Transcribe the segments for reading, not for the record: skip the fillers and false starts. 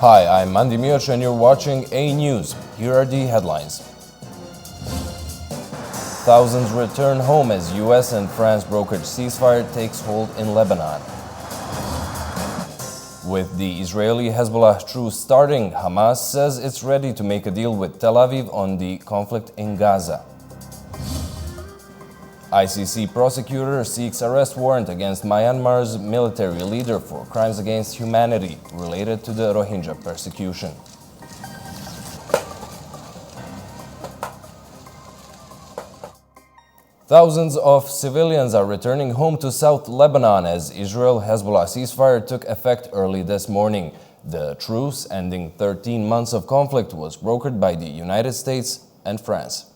Hi, I'm Mandi Mioch and you're watching A News. Here are the headlines. Thousands return home as US and France brokered ceasefire takes hold in Lebanon. With the Israeli-Hezbollah truce starting, Hamas says it's ready to make a deal with Tel Aviv on the conflict in Gaza. ICC prosecutor seeks arrest warrant against Myanmar's military leader for crimes against humanity related to the Rohingya persecution. Thousands of civilians are returning home to South Lebanon as Israel-Hezbollah ceasefire took effect early this morning. The truce, ending 13 months of conflict, was brokered by the United States and France.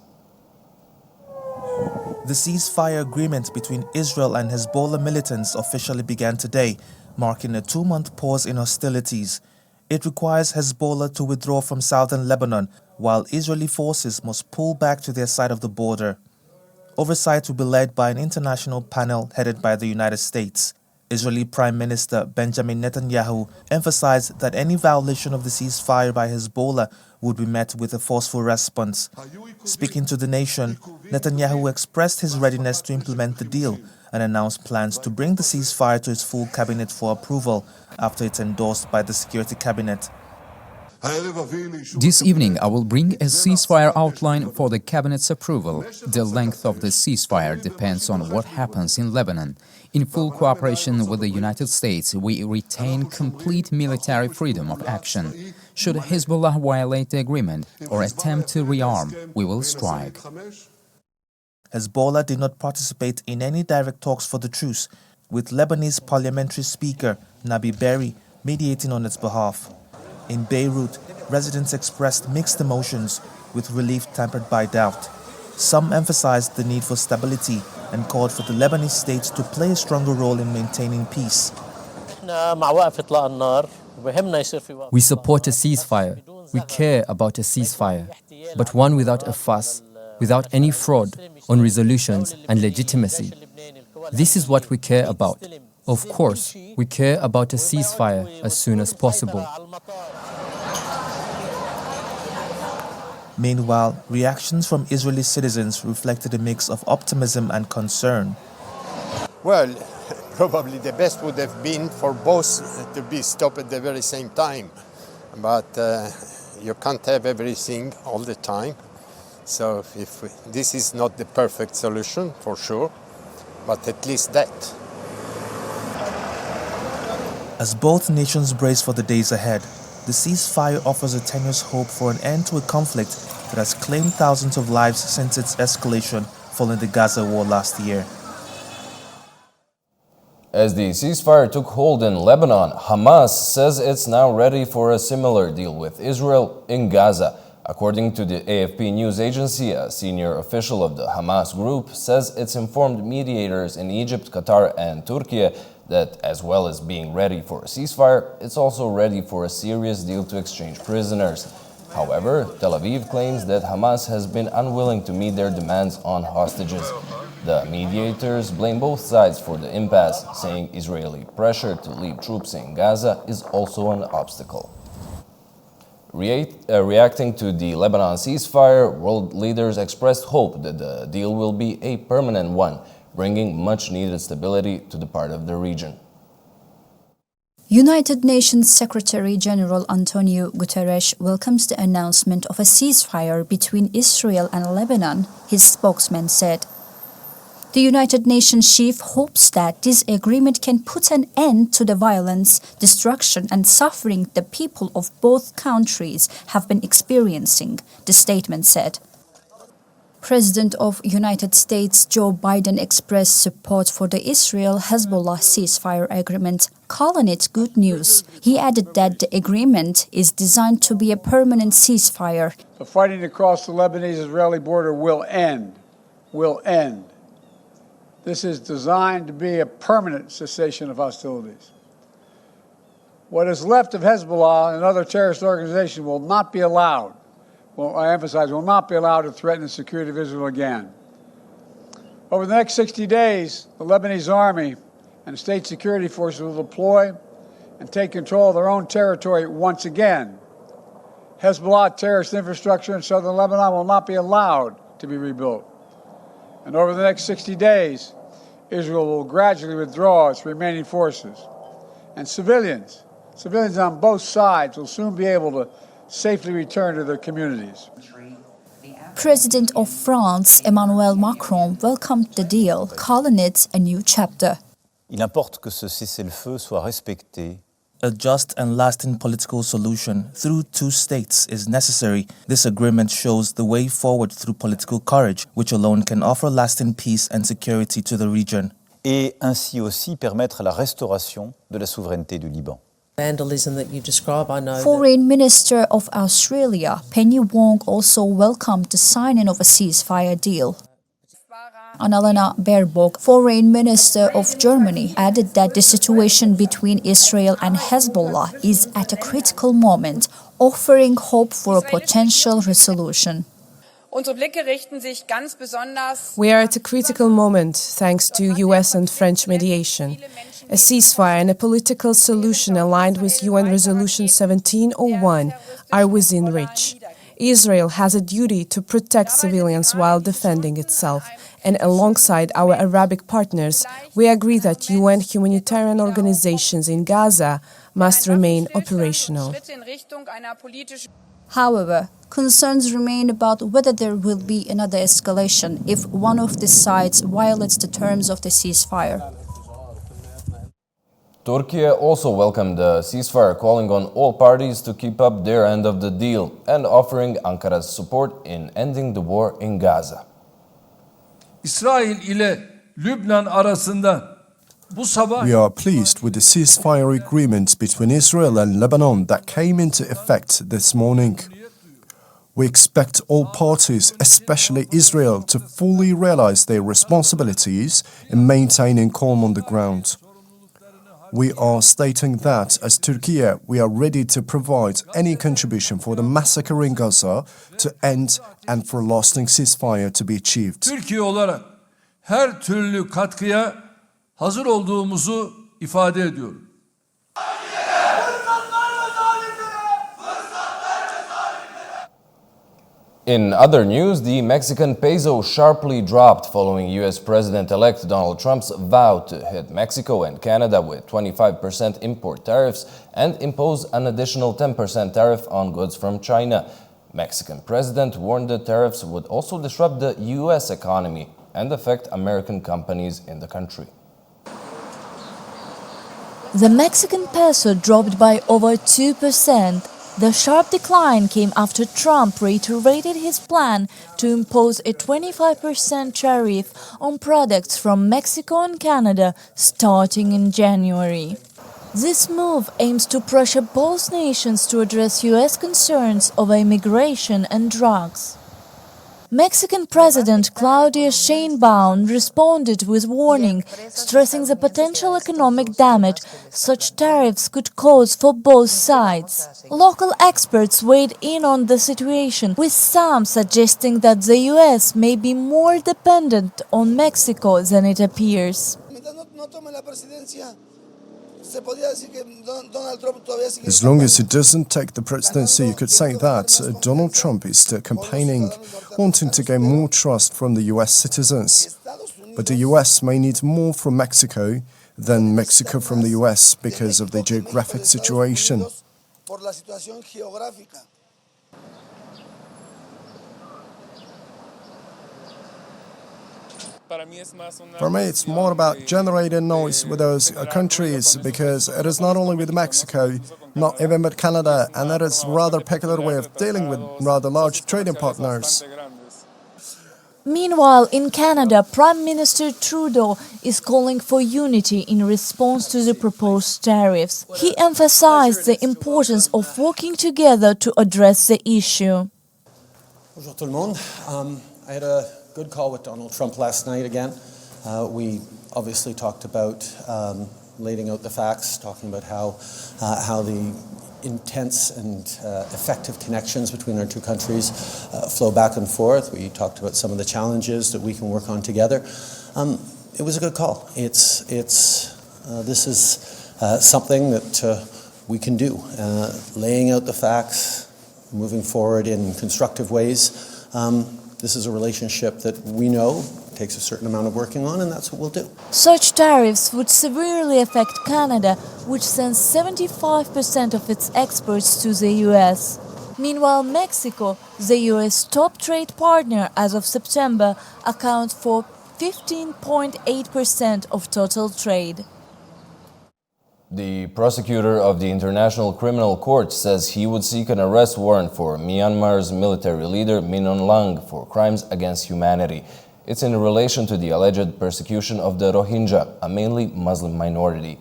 The ceasefire agreement between Israel and Hezbollah militants officially began today, marking a 2-month pause in hostilities. It requires Hezbollah to withdraw from southern Lebanon, while Israeli forces must pull back to their side of the border. Oversight will be led by an international panel headed by the United States. Israeli Prime Minister Benjamin Netanyahu emphasized that any violation of the ceasefire by Hezbollah would be met with a forceful response. Speaking to the nation, Netanyahu expressed his readiness to implement the deal and announced plans to bring the ceasefire to his full cabinet for approval after it's endorsed by the Security Cabinet. This evening, I will bring a ceasefire outline for the cabinet's approval. The length of the ceasefire depends on what happens in Lebanon. In full cooperation with the United States, we retain complete military freedom of action. Should Hezbollah violate the agreement or attempt to rearm, we will strike. Hezbollah did not participate in any direct talks for the truce, with Lebanese parliamentary speaker Nabi Berri mediating on its behalf. In Beirut, residents expressed mixed emotions, with relief tempered by doubt. Some emphasized the need for stability and called for the Lebanese state to play a stronger role in maintaining peace. We support a ceasefire. We care about a ceasefire, but one without a fuss, without any fraud on resolutions and legitimacy. This is what we care about. Of course, we care about a ceasefire as soon as possible. Meanwhile, reactions from Israeli citizens reflected a mix of optimism and concern. Well, probably the best would have been for both to be stopped at the very same time. But you can't have everything all the time. So this is not the perfect solution, for sure, but at least that. As both nations brace for the days ahead, the ceasefire offers a tenuous hope for an end to a conflict that has claimed thousands of lives since its escalation following the Gaza war last year. As the ceasefire took hold in Lebanon, Hamas says it's now ready for a similar deal with Israel in Gaza. According to the AFP news agency, a senior official of the Hamas group says it's informed mediators in Egypt, Qatar and Turkey that as well as being ready for a ceasefire, it's also ready for a serious deal to exchange prisoners. However, Tel Aviv claims that Hamas has been unwilling to meet their demands on hostages. The mediators blame both sides for the impasse, saying Israeli pressure to leave troops in Gaza is also an obstacle. Reacting to the Lebanon ceasefire, world leaders expressed hope that the deal will be a permanent one, bringing much-needed stability to the part of the region. United Nations Secretary-General Antonio Guterres welcomes the announcement of a ceasefire between Israel and Lebanon, his spokesman said. The United Nations chief hopes that this agreement can put an end to the violence, destruction and suffering the people of both countries have been experiencing, the statement said. President of United States Joe Biden expressed support for the Israel-Hezbollah ceasefire agreement, calling it good news. He added that the agreement is designed to be a permanent ceasefire. The fighting across the Lebanese-Israeli border will end. Will end. This is designed to be a permanent cessation of hostilities. What is left of Hezbollah and other terrorist organizations will not be allowed. Well, I emphasize, will not be allowed to threaten the security of Israel again. Over the next 60 days, the Lebanese army and state security forces will deploy and take control of their own territory once again. Hezbollah terrorist infrastructure in southern Lebanon will not be allowed to be rebuilt. And over the next 60 days, Israel will gradually withdraw its remaining forces. And civilians on both sides will soon be able to safely return to their communities. President of France, Emmanuel Macron, welcomed the deal, calling it a new chapter. Il importe que ce cessez-le-feu soit respecté. A just and lasting political solution through two states is necessary. This agreement shows the way forward through political courage, which alone can offer lasting peace and security to the region. Et ainsi aussi permettre la restauration de la souveraineté du Liban. Vandalism that you describe, I know. Foreign Minister of Australia, Penny Wong, also welcomed the signing of a ceasefire deal. Annalena Baerbock, Foreign Minister of Germany, added that the situation between Israel and Hezbollah is at a critical moment, offering hope for a potential resolution. We are at a critical moment thanks to US and French mediation. A ceasefire and a political solution aligned with UN Resolution 1701 are within reach. Israel has a duty to protect civilians while defending itself. And alongside our Arabic partners, we agree that UN humanitarian organizations in Gaza must remain operational. However, concerns remain about whether there will be another escalation if one of the sides violates the terms of the ceasefire. Turkey also welcomed the ceasefire, calling on all parties to keep up their end of the deal and offering Ankara's support in ending the war in Gaza. İsrail ile Lübnan arasında bu sabah We are pleased with the ceasefire agreement between Israel and Lebanon that came into effect this morning. We expect all parties, especially Israel, to fully realize their responsibilities in maintaining calm on the ground. We are stating that, as Turkey, we are ready to provide any contribution for the massacre in Gaza to end and for a lasting ceasefire to be achieved. Türkiye olarak her türlü katkıya hazır olduğumuzu ifade ediyorum. In other news, the Mexican peso sharply dropped following U.S. President-elect Donald Trump's vow to hit Mexico and Canada with 25% import tariffs and impose an additional 10% tariff on goods from China. Mexican president warned the tariffs would also disrupt the U.S. economy and affect American companies in the country. The Mexican peso dropped by over 2%. The sharp decline came after Trump reiterated his plan to impose a 25% tariff on products from Mexico and Canada starting in January. This move aims to pressure both nations to address U.S. concerns over immigration and drugs. Mexican President Claudia Sheinbaum responded with warning, stressing the potential economic damage such tariffs could cause for both sides. Local experts weighed in on the situation, with some suggesting that the U.S. may be more dependent on Mexico than it appears. As long as he doesn't take the presidency, you could say that Donald Trump is still campaigning, wanting to gain more trust from the US citizens. But the US may need more from Mexico than Mexico from the US because of the geographic situation. For me, it's more about generating noise with those countries because it is not only with Mexico, not even with Canada, and it is a rather peculiar way of dealing with rather large trading partners. Meanwhile, in Canada, Prime Minister Trudeau is calling for unity in response to the proposed tariffs. He emphasized the importance of working together to address the issue. Bonjour tout le monde. I had a good call with Donald Trump last night again. We obviously talked about laying out the facts, talking about how the intense and effective connections between our two countries flow back and forth. We talked about some of the challenges that we can work on together. It was a good call. This is something that we can do. Laying out the facts, moving forward in constructive ways. This is a relationship that we know takes a certain amount of working on, and that's what we'll do. Such tariffs would severely affect Canada, which sends 75% of its exports to the US. Meanwhile, Mexico, the US top trade partner as of September, accounts for 15.8% of total trade. The prosecutor of the International Criminal Court says he would seek an arrest warrant for Myanmar's military leader Min Aung Hlaing for crimes against humanity. It's in relation to the alleged persecution of the Rohingya, a mainly Muslim minority.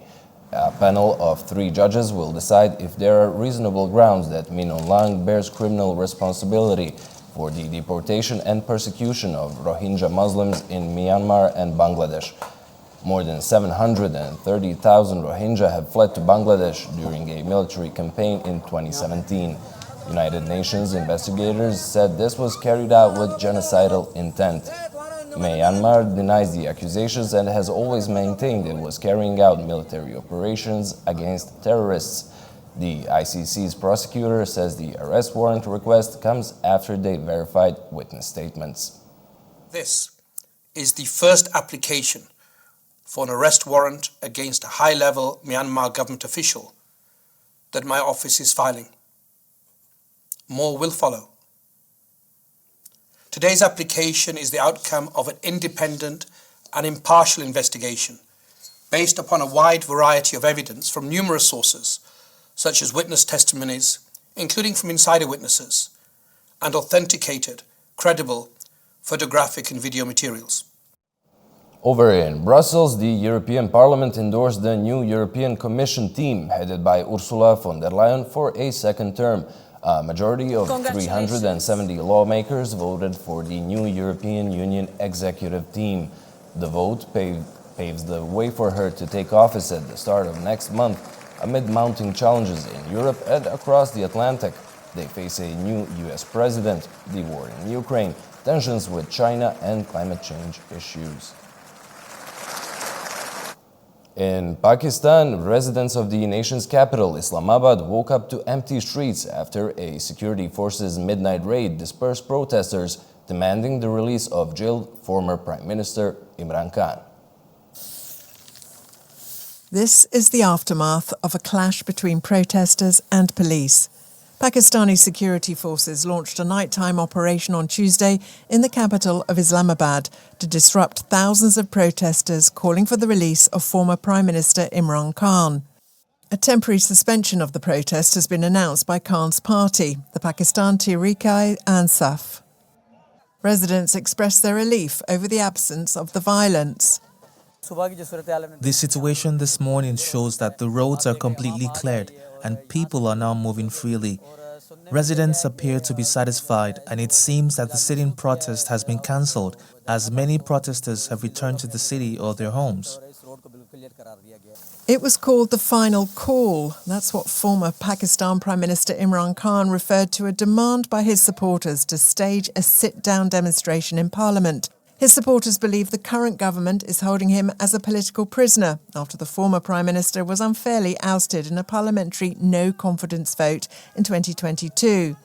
A panel of 3 judges will decide if there are reasonable grounds that Min Aung Hlaing bears criminal responsibility for the deportation and persecution of Rohingya Muslims in Myanmar and Bangladesh. More than 730,000 Rohingya have fled to Bangladesh during a military campaign in 2017. United Nations investigators said this was carried out with genocidal intent. Myanmar denies the accusations and has always maintained it was carrying out military operations against terrorists. The ICC's prosecutor says the arrest warrant request comes after they verified witness statements. This is the first application for an arrest warrant against a high-level Myanmar government official that my office is filing. More will follow. Today's application is the outcome of an independent and impartial investigation based upon a wide variety of evidence from numerous sources, such as witness testimonies, including from insider witnesses, and authenticated, credible photographic and video materials. Over in Brussels, the European Parliament endorsed the new European Commission team headed by Ursula von der Leyen for a second term. A majority of 370 lawmakers voted for the new European Union executive team. The vote paves the way for her to take office at the start of next month, amid mounting challenges in Europe and across the Atlantic. They face a new US president, the war in Ukraine, tensions with China, and climate change issues. In Pakistan, residents of the nation's capital, Islamabad, woke up to empty streets after a security forces midnight raid dispersed protesters demanding the release of jailed former Prime Minister Imran Khan. This is the aftermath of a clash between protesters and police. Pakistani security forces launched a nighttime operation on Tuesday in the capital of Islamabad to disrupt thousands of protesters calling for the release of former Prime Minister Imran Khan. A temporary suspension of the protest has been announced by Khan's party, the Pakistan Tehreek-e-Insaf. Residents expressed their relief over the absence of the violence. The situation this morning shows that the roads are completely cleared and people are now moving freely. Residents appear to be satisfied, and it seems that the sit-in protest has been cancelled, as many protesters have returned to the city or their homes. It was called the final call. That's what former Pakistan Prime Minister Imran Khan referred to a demand by his supporters to stage a sit-down demonstration in Parliament. His supporters believe the current government is holding him as a political prisoner after the former Prime Minister was unfairly ousted in a parliamentary no-confidence vote in 2022.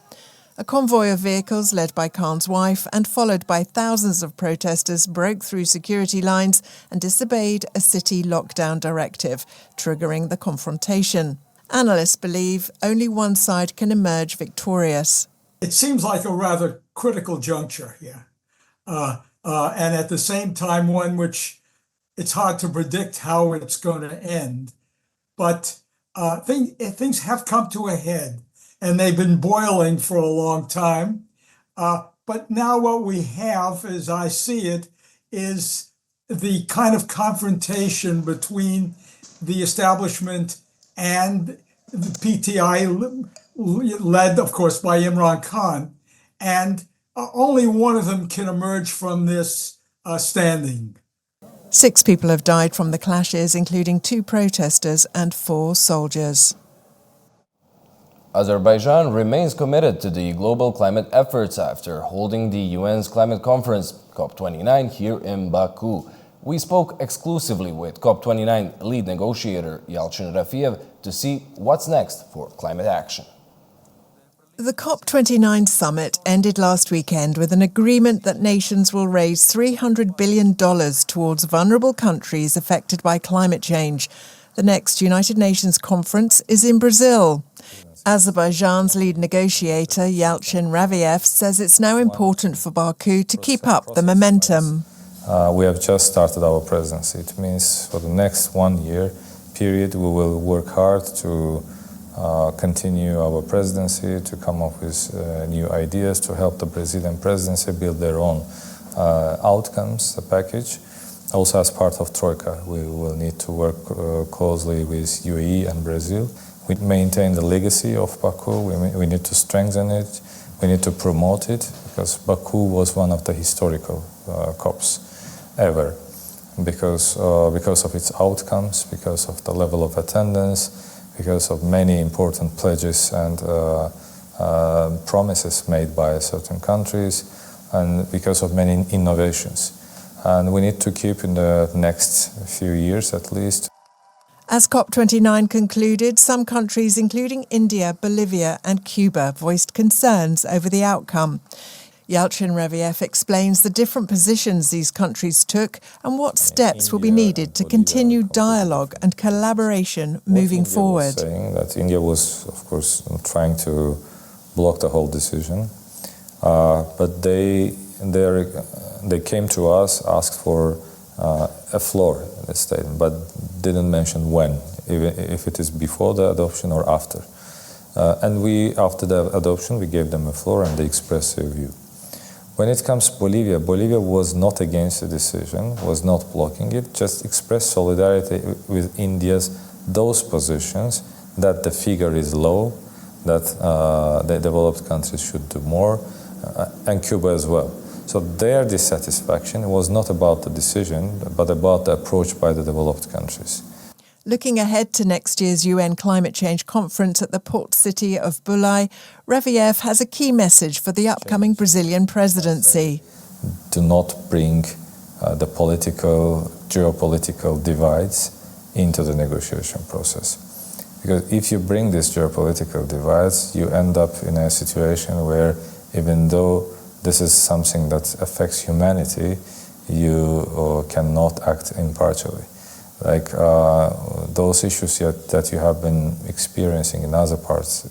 A convoy of vehicles led by Khan's wife and followed by thousands of protesters broke through security lines and disobeyed a city lockdown directive, triggering the confrontation. Analysts believe only one side can emerge victorious. It seems like a rather critical juncture here. And at the same time, one which it's hard to predict how it's going to end. But things have come to a head, and they've been boiling for a long time. But now what we have, as I see it, is the kind of confrontation between the establishment and the PTI, led, of course, by Imran Khan. And only one of them can emerge from this standing. 6 people have died from the clashes, including 2 protesters and 4 soldiers. Azerbaijan remains committed to the global climate efforts after holding the UN's climate conference, COP29, here in Baku. We spoke exclusively with COP29 lead negotiator Yalchin Rafiev to see what's next for climate action. The COP29 summit ended last weekend with an agreement that nations will raise $300 billion towards vulnerable countries affected by climate change. The next United Nations conference is in Brazil. Azerbaijan's lead negotiator, Yalchin Rafiev, says it's now important for Baku to keep up the momentum. We have just started our presidency. It means for the next 1 year period we will work hard to continue our presidency, to come up with new ideas, to help the Brazilian presidency build their own outcomes, the package. Also as part of Troika, we will need to work closely with UAE and Brazil. We maintain the legacy of Baku, we need to strengthen it, we need to promote it, because Baku was one of the historical COPs ever, because of its outcomes, because of the level of attendance, because of many important pledges and promises made by certain countries, and because of many innovations. And we need to keep in the next few years at least. As COP29 concluded, some countries, including India, Bolivia and Cuba, voiced concerns over the outcome. Yalchin Rafiev explains the different positions these countries took and what steps will be needed to continue dialogue and collaboration moving forward. Saying that India was, of course, trying to block the whole decision, but they came to us, asked for a floor in the statement, but didn't mention when, even if it is before the adoption or after. And after the adoption, we gave them a floor and they expressed their view. When it comes to Bolivia, Bolivia was not against the decision, was not blocking it, just expressed solidarity with India's those positions that the figure is low, that the developed countries should do more, and Cuba as well. So their dissatisfaction was not about the decision, but about the approach by the developed countries. Looking ahead to next year's UN Climate Change Conference at the port city of Bulai, Rafiev has a key message for the upcoming Brazilian presidency. Do not bring the geopolitical divides into the negotiation process. Because if you bring these geopolitical divides, you end up in a situation where even though this is something that affects humanity, you cannot act impartially. Like those issues that you have been experiencing in other parts,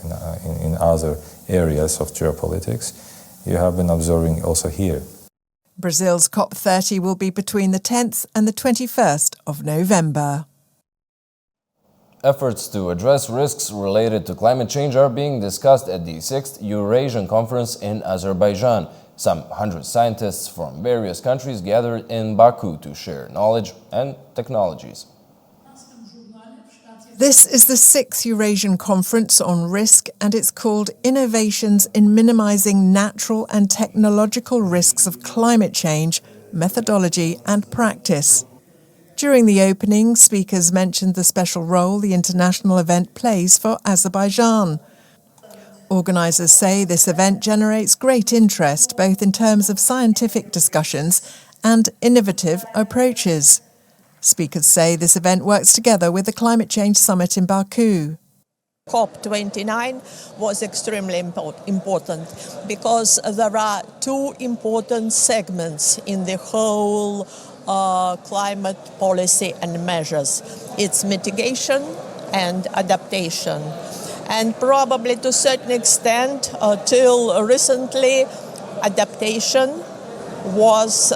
in other areas of geopolitics, you have been observing also here. Brazil's COP30 will be between the 10th and the 21st of November. Efforts to address risks related to climate change are being discussed at the 6th Eurasian Conference in Azerbaijan. Some 100 scientists from various countries gathered in Baku to share knowledge and technologies. This is the 6th Eurasian Conference on Risk, and it's called Innovations in Minimizing Natural and Technological Risks of Climate Change, Methodology and Practice. During the opening, speakers mentioned the special role the international event plays for Azerbaijan. Organisers say this event generates great interest, both in terms of scientific discussions and innovative approaches. Speakers say this event works together with the Climate Change Summit in Baku. COP29 was extremely important because there are two important segments in the whole climate policy and measures. It's mitigation and adaptation. And probably to a certain extent, till recently, adaptation was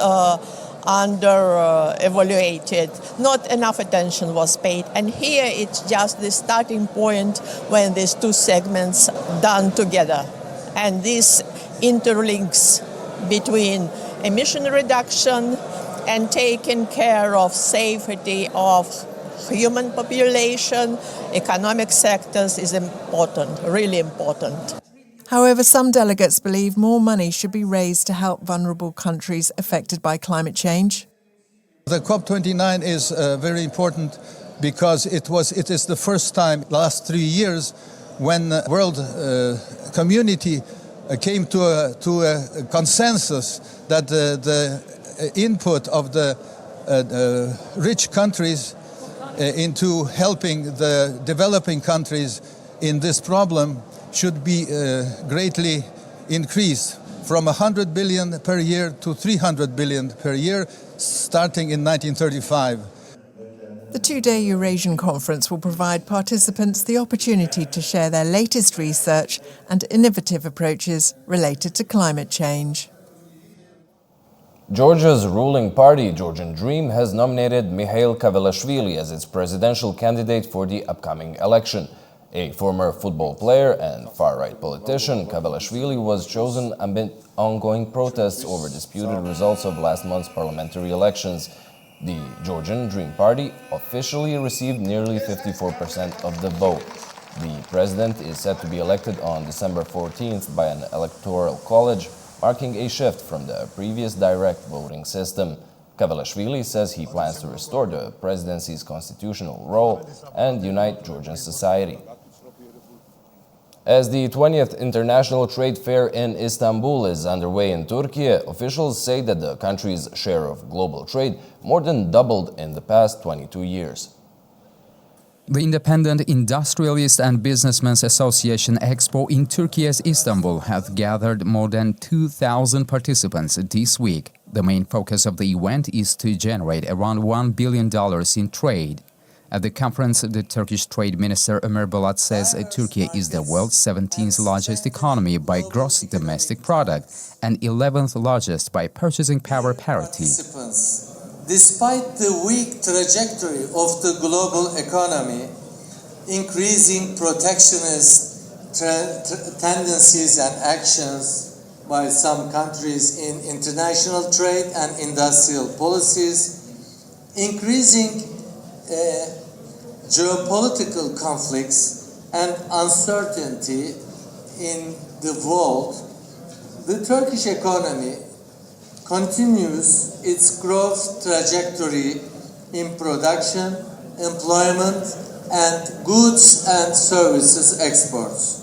under-evaluated. Not enough attention was paid. And here it's just the starting point when these two segments done together. And this interlinks between emission reduction and taking care of safety of human population, economic sectors is important, really important. However, some delegates believe more money should be raised to help vulnerable countries affected by climate change. The COP29 is very important because it is the first time last 3 years when the world community came to a consensus that the input of the rich countries into helping the developing countries in this problem should be greatly increased from 100 billion per year to 300 billion per year, starting in 1935. The two-day Eurasian conference will provide participants the opportunity to share their latest research and innovative approaches related to climate change. Georgia's ruling party, Georgian Dream, has nominated Mikhail Kavelashvili as its presidential candidate for the upcoming election. A former football player and far-right politician, Kavelashvili was chosen amid ongoing protests over disputed results of last month's parliamentary elections. The Georgian Dream Party officially received nearly 54% of the vote. The president is set to be elected on December 14th by an electoral college, marking a shift from the previous direct voting system. Kavelashvili says he plans to restore the presidency's constitutional role and unite Georgian society. As the 20th International Trade Fair in Istanbul is underway in Turkey, officials say that the country's share of global trade more than doubled in the past 22 years. The Independent Industrialist and Businessmen's Association Expo in Turkey's Istanbul has gathered more than 2,000 participants this week. The main focus of the event is to generate around $1 billion in trade. At the conference, the Turkish Trade Minister Ömer Bolat says Turkey is the world's 17th largest economy by gross domestic product and 11th largest by purchasing power parity. Despite the weak trajectory of the global economy, increasing protectionist tendencies and actions by some countries in international trade and industrial policies, increasing geopolitical conflicts and uncertainty in the world, the Turkish economy continues its growth trajectory in production, employment, and goods and services exports.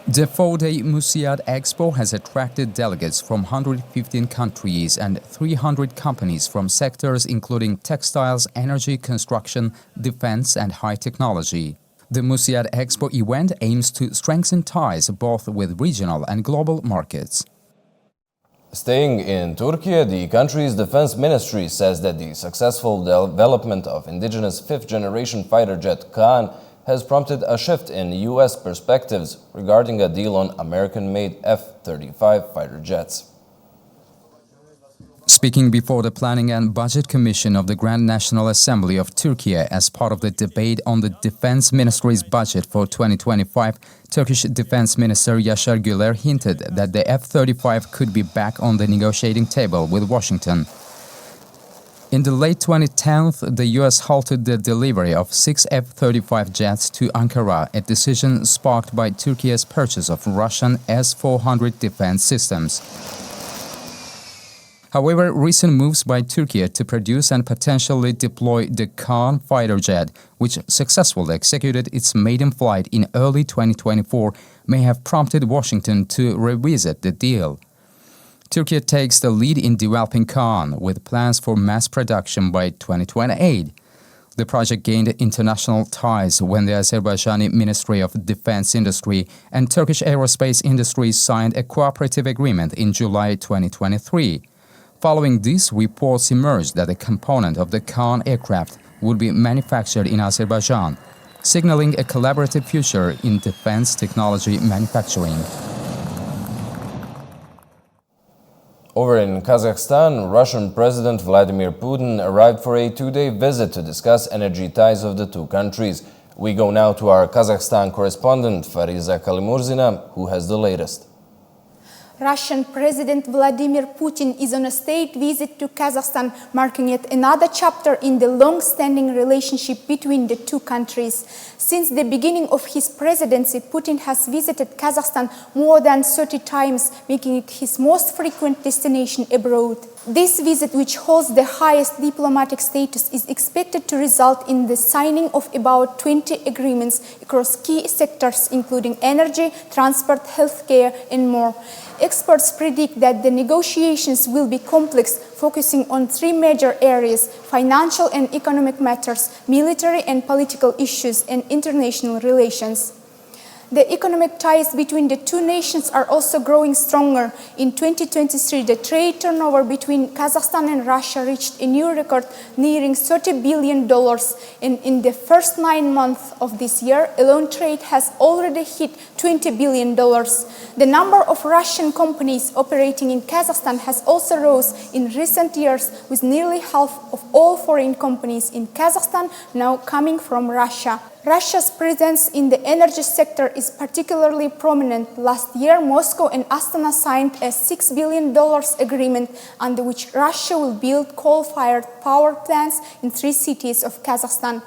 The four-day Musiad Expo has attracted delegates from 115 countries and 300 companies from sectors including textiles, energy, construction, defense, and high technology. The Musiad Expo event aims to strengthen ties both with regional and global markets. Staying in Turkey, the country's defense ministry says that the successful development of indigenous fifth-generation fighter jet Kaan has prompted a shift in U.S. perspectives regarding a deal on American-made F-35 fighter jets. Speaking before the Planning and Budget Commission of the Grand National Assembly of Turkey as part of the debate on the Defense Ministry's budget for 2025, Turkish Defense Minister Yaşar Güler hinted that the F-35 could be back on the negotiating table with Washington. In the late 2010s, the U.S. halted the delivery of 6 F-35 jets to Ankara, a decision sparked by Turkey's purchase of Russian S-400 defense systems. However, recent moves by Turkey to produce and potentially deploy the Kaan fighter jet, which successfully executed its maiden flight in early 2024, may have prompted Washington to revisit the deal. Turkey takes the lead in developing Kaan, with plans for mass production by 2028. The project gained international ties when the Azerbaijani Ministry of Defense Industry and Turkish aerospace industry signed a cooperative agreement in July 2023. Following this, reports emerged that a component of the Kaan aircraft would be manufactured in Azerbaijan, signaling a collaborative future in defense technology manufacturing. Over in Kazakhstan, Russian President Vladimir Putin arrived for a two-day visit to discuss energy ties of the two countries. We go now to our Kazakhstan correspondent, Fariza Kalimurzina, who has the latest. Russian President Vladimir Putin is on a state visit to Kazakhstan, marking yet another chapter in the long-standing relationship between the two countries. Since the beginning of his presidency, Putin has visited Kazakhstan more than 30 times, making it his most frequent destination abroad. This visit, which holds the highest diplomatic status, is expected to result in the signing of about 20 agreements across key sectors, including energy, transport, healthcare, and more. Experts predict that the negotiations will be complex, focusing on three major areas: financial and economic matters, military and political issues, and international relations. The economic ties between the two nations are also growing stronger. In 2023, the trade turnover between Kazakhstan and Russia reached a new record, nearing $30 billion. And in the first 9 months of this year, alone trade has already hit $20 billion. The number of Russian companies operating in Kazakhstan has also rose in recent years, with nearly half of all foreign companies in Kazakhstan now coming from Russia. Russia's presence in the energy sector is particularly prominent. Last year, Moscow and Astana signed a $6 billion agreement under which Russia will build coal-fired power plants in 3 cities of Kazakhstan.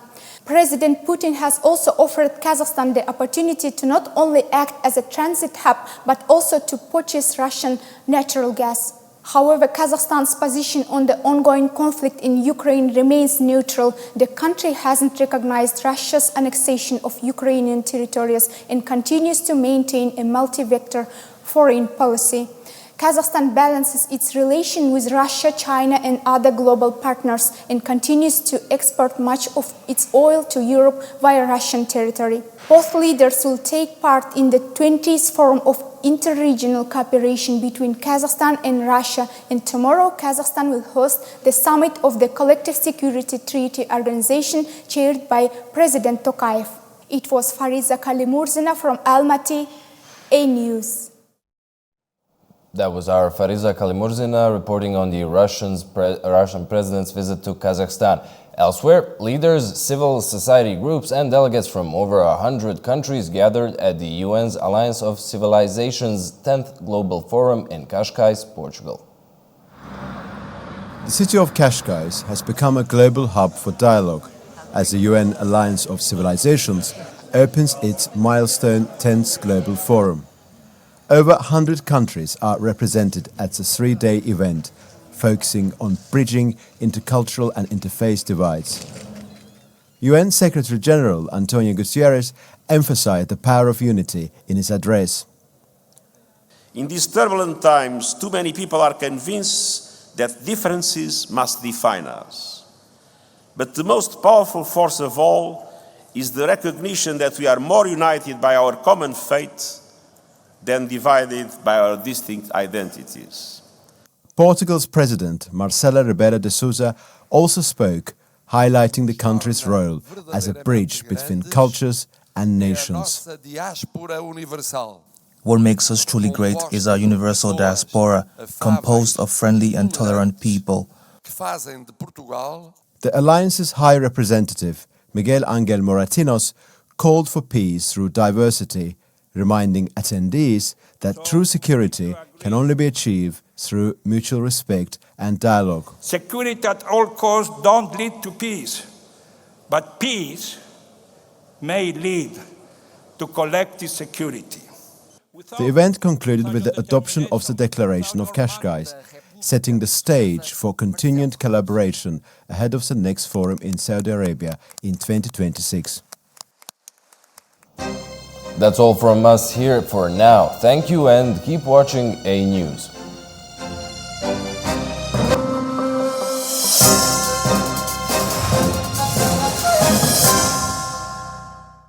President Putin has also offered Kazakhstan the opportunity to not only act as a transit hub, but also to purchase Russian natural gas. However, Kazakhstan's position on the ongoing conflict in Ukraine remains neutral. The country hasn't recognized Russia's annexation of Ukrainian territories and continues to maintain a multi-vector foreign policy. Kazakhstan balances its relation with Russia, China, and other global partners and continues to export much of its oil to Europe via Russian territory. Both leaders will take part in the 20th Forum of Interregional Cooperation between Kazakhstan and Russia, and tomorrow Kazakhstan will host the summit of the Collective Security Treaty Organization chaired by President Tokayev. It was Fariza Kalimurzina from Almaty, A News. That was our Fariza Kalimurzina reporting on the Russian president's visit to Kazakhstan. Elsewhere, leaders, civil society groups and delegates from over 100 countries gathered at the UN's Alliance of Civilizations 10th Global Forum in Cascais, Portugal. The city of Cascais has become a global hub for dialogue as the UN Alliance of Civilizations opens its milestone 10th Global Forum. Over 100 countries are represented at the 3-day event, focusing on bridging intercultural and interfaith divides. UN Secretary-General Antonio Guterres emphasized the power of unity in his address. In these turbulent times, too many people are convinced that differences must define us. But the most powerful force of all is the recognition that we are more united by our common fate than divided by our distinct identities. Portugal's President, Marcelo Rebelo de Sousa, also spoke, highlighting the country's role as a bridge between cultures and nations. What makes us truly great is our universal diaspora, composed of friendly and tolerant people. The Alliance's High Representative, Miguel Ángel Moratinos, called for peace through diversity, reminding attendees that true security can only be achieved through mutual respect and dialogue. Security at all costs don't lead to peace, but peace may lead to collective security. The event concluded with the adoption of the Declaration of Cascais, setting the stage for continued collaboration ahead of the next forum in Saudi Arabia in 2026. That's all from us here for now. Thank you and keep watching A News.